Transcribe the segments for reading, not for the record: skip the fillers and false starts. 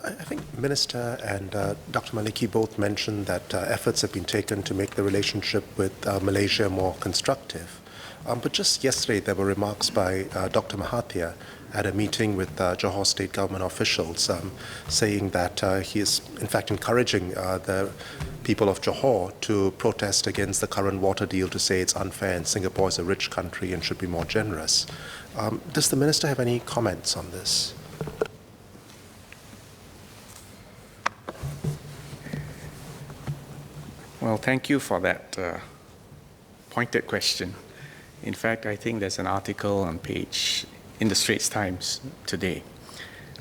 I think Minister and Dr. Maliki both mentioned that efforts have been taken to make the relationship with Malaysia more constructive. But just yesterday, there were remarks by Dr. Mahathir at a meeting with Johor state government officials saying that he is, in fact, encouraging the people of Johor to protest against the current water deal, to say it's unfair and Singapore is a rich country and should be more generous. Does the Minister have any comments on this? Well, thank you for that pointed question. In fact, I think there's an article on page in the Straits Times today.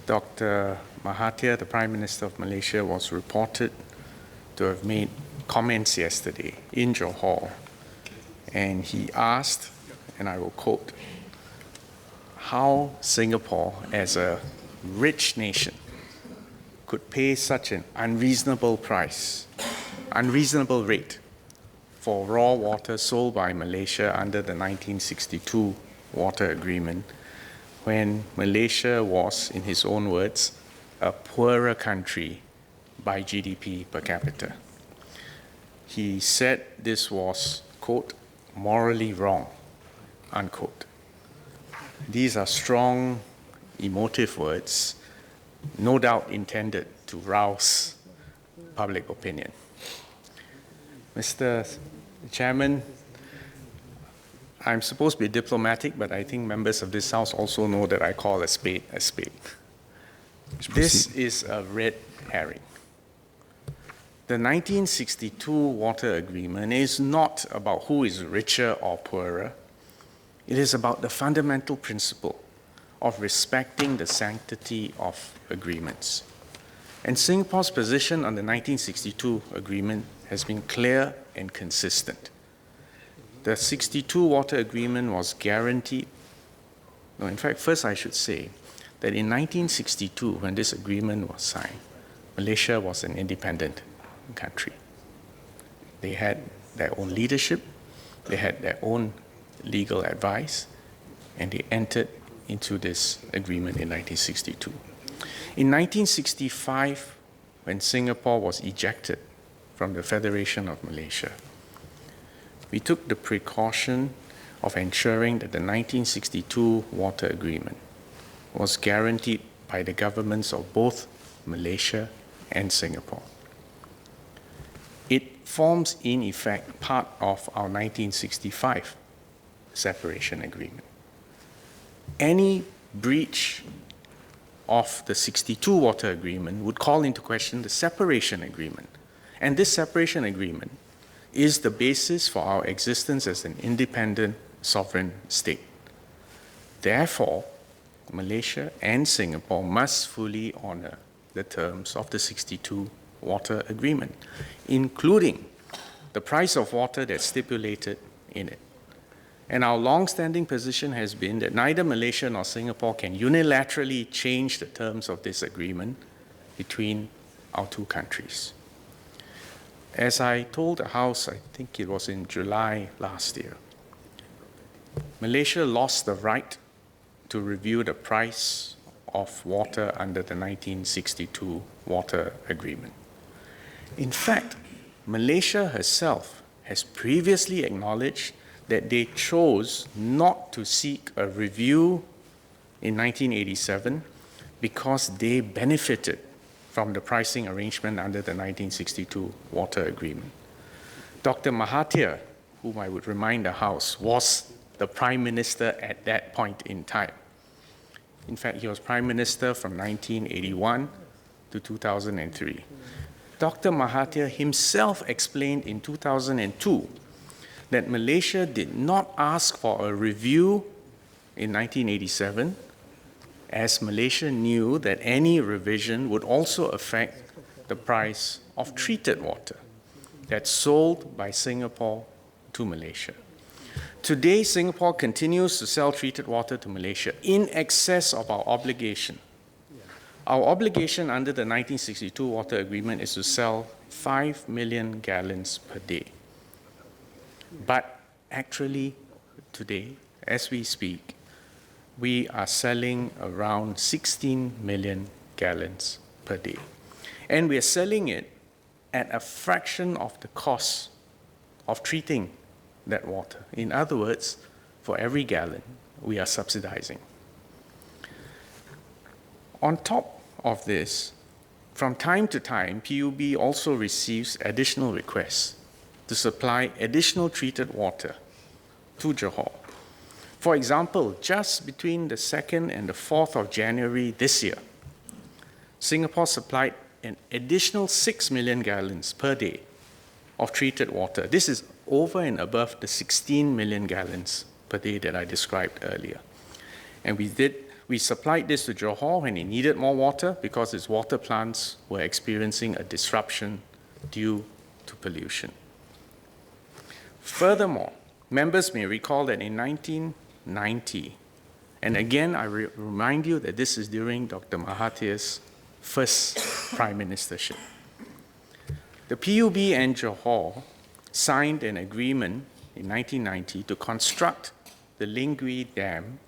Dr. Mahathir, the Prime Minister of Malaysia, was reported to have made comments yesterday in Johor, and he asked, and I will quote, how Singapore, as a rich nation, could pay such an unreasonable rate for raw water sold by Malaysia under the 1962 water agreement, when Malaysia was, in his own words, a poorer country by GDP per capita. He said this was, quote, morally wrong, unquote. These are strong, emotive words, no doubt intended to rouse public opinion. Mr. Chairman, I'm supposed to be diplomatic, but I think members of this House also know that I call a spade a spade. This is a red herring. The 1962 water agreement is not about who is richer or poorer. It is about the fundamental principle of respecting the sanctity of agreements. And Singapore's position on the 1962 agreement has been clear and consistent. The 62 water agreement was guaranteed. No, in fact, first I should say that in 1962, when this agreement was signed, Malaysia was an independent country. They had their own leadership, they had their own legal advice, and they entered into this agreement in 1962. In 1965, when Singapore was ejected from the Federation of Malaysia, we took the precaution of ensuring that the 1962 water agreement was guaranteed by the governments of both Malaysia and Singapore. It forms, in effect, part of our 1965 separation agreement. Any breach of the 62 water agreement would call into question the separation agreement. And this separation agreement is the basis for our existence as an independent sovereign state. Therefore, Malaysia and Singapore must fully honor the terms of the 62 water agreement, including the price of water that's stipulated in it. And our long-standing position has been that neither Malaysia nor Singapore can unilaterally change the terms of this agreement between our two countries. As I told the House, I think it was in July last year, Malaysia lost the right to review the price of water under the 1962 water agreement. In fact, Malaysia herself has previously acknowledged that they chose not to seek a review in 1987 because they benefited from the pricing arrangement under the 1962 water agreement. Dr. Mahathir, whom I would remind the House, was the Prime Minister at that point in time. In fact, he was Prime Minister from 1981 to 2003. Dr. Mahathir himself explained in 2002 that Malaysia did not ask for a review in 1987, as Malaysia knew that any revision would also affect the price of treated water that's sold by Singapore to Malaysia. Today, Singapore continues to sell treated water to Malaysia in excess of our obligation. Our obligation under the 1962 water agreement is to sell 5 million gallons per day. But actually, today, as we speak, we are selling around 16 million gallons per day. And we are selling it at a fraction of the cost of treating that water. In other words, for every gallon, we are subsidizing. On top of this, from time to time, PUB also receives additional requests to supply additional treated water to Johor. For example, just between the 2nd and the 4th of January this year, Singapore supplied an additional 6 million gallons per day of treated water. This is over and above the 16 million gallons per day that I described earlier. And we supplied this to Johor when it needed more water because its water plants were experiencing a disruption due to pollution. Furthermore, members may recall that in 1990, and again I remind you that this is during Dr. Mahathir's first prime ministership, the PUB and Johor signed an agreement in 1990 to construct the Lingui Dam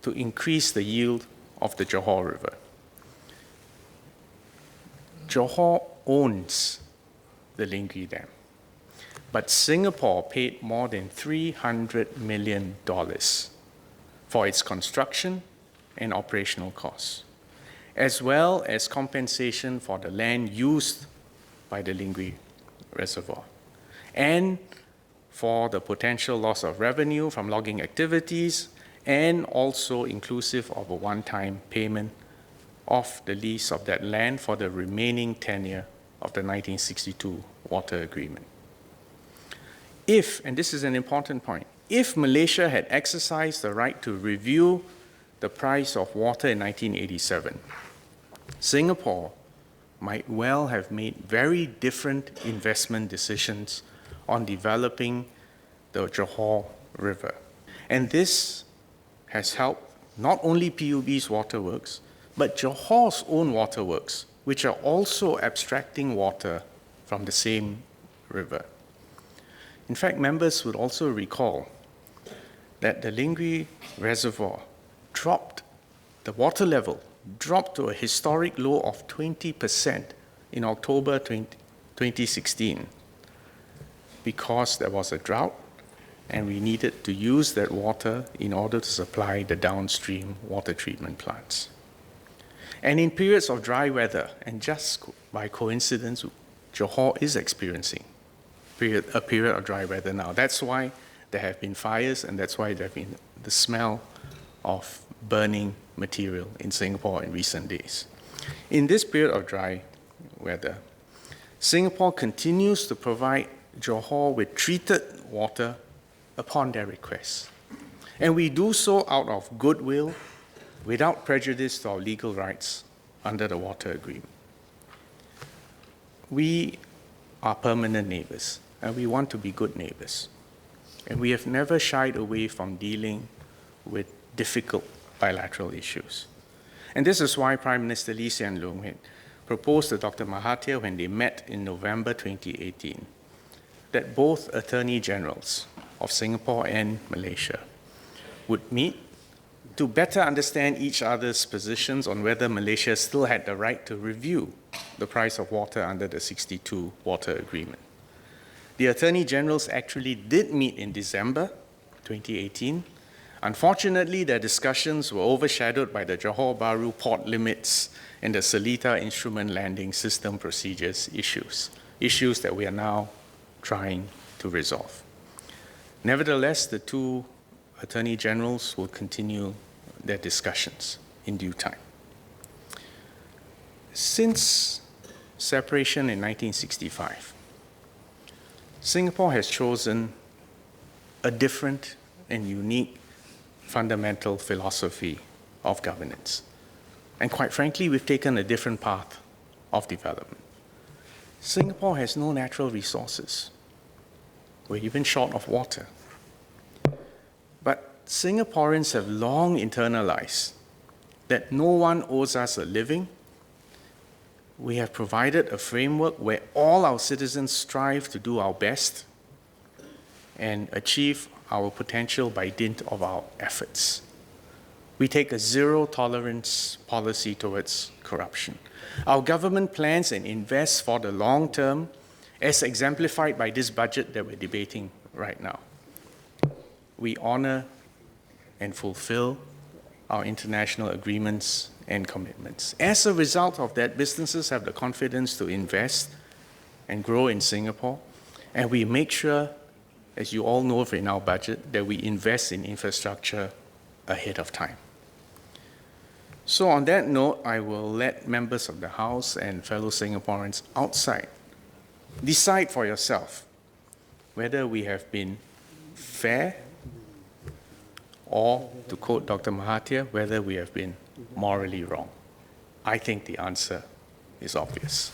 to increase the yield of the Johor River. Johor owns the Lingui Dam, but Singapore paid more than $300 million for its construction and operational costs, as well as compensation for the land used by the Lingui Reservoir, and for the potential loss of revenue from logging activities, and also inclusive of a one-time payment of the lease of that land for the remaining tenure of the 1962 water agreement. If, and this is an important point, if Malaysia had exercised the right to review the price of water in 1987, Singapore might well have made very different investment decisions on developing the Johor River. And this has helped not only PUB's waterworks, but Johor's own waterworks, which are also abstracting water from the same river. In fact, members would also recall that the Lingui Reservoir the water level dropped to a historic low of 20% in October 2016 because there was a drought and we needed to use that water in order to supply the downstream water treatment plants. And in periods of dry weather, and just by coincidence, Johor is experiencing a period of dry weather now. That's why there have been fires, and that's why there have been the smell of burning material in Singapore in recent days. In this period of dry weather, Singapore continues to provide Johor with treated water upon their request. And we do so out of goodwill, without prejudice to our legal rights under the water agreement. We are permanent neighbors, and we want to be good neighbors. And we have never shied away from dealing with difficult bilateral issues. And this is why Prime Minister Lee Hsien Loong had proposed to Dr. Mahathir when they met in November 2018 that both Attorney Generals of Singapore and Malaysia would meet to better understand each other's positions on whether Malaysia still had the right to review the price of water under the 62 water agreement. The Attorney Generals actually did meet in December 2018. Unfortunately, their discussions were overshadowed by the Johor Bahru port limits and the Seletar instrument landing system procedures issues that we are now trying to resolve. Nevertheless, the two Attorney Generals will continue their discussions in due time. Since separation in 1965, Singapore has chosen a different and unique fundamental philosophy of governance. And quite frankly, we've taken a different path of development. Singapore has no natural resources. We're even short of water. But Singaporeans have long internalized that no one owes us a living. We have provided a framework where all our citizens strive to do our best and achieve our potential by dint of our efforts. We take a zero-tolerance policy towards corruption. Our government plans and invests for the long term, as exemplified by this budget that we're debating right now. We honor and fulfill our international agreements and commitments. As a result of that, businesses have the confidence to invest and grow in Singapore, and we make sure, as you all know in our budget, that we invest in infrastructure ahead of time. So on that note, I will let members of the House and fellow Singaporeans outside decide for yourself whether we have been fair or, to quote Dr. Mahathir, whether we have been morally wrong. I think the answer is obvious.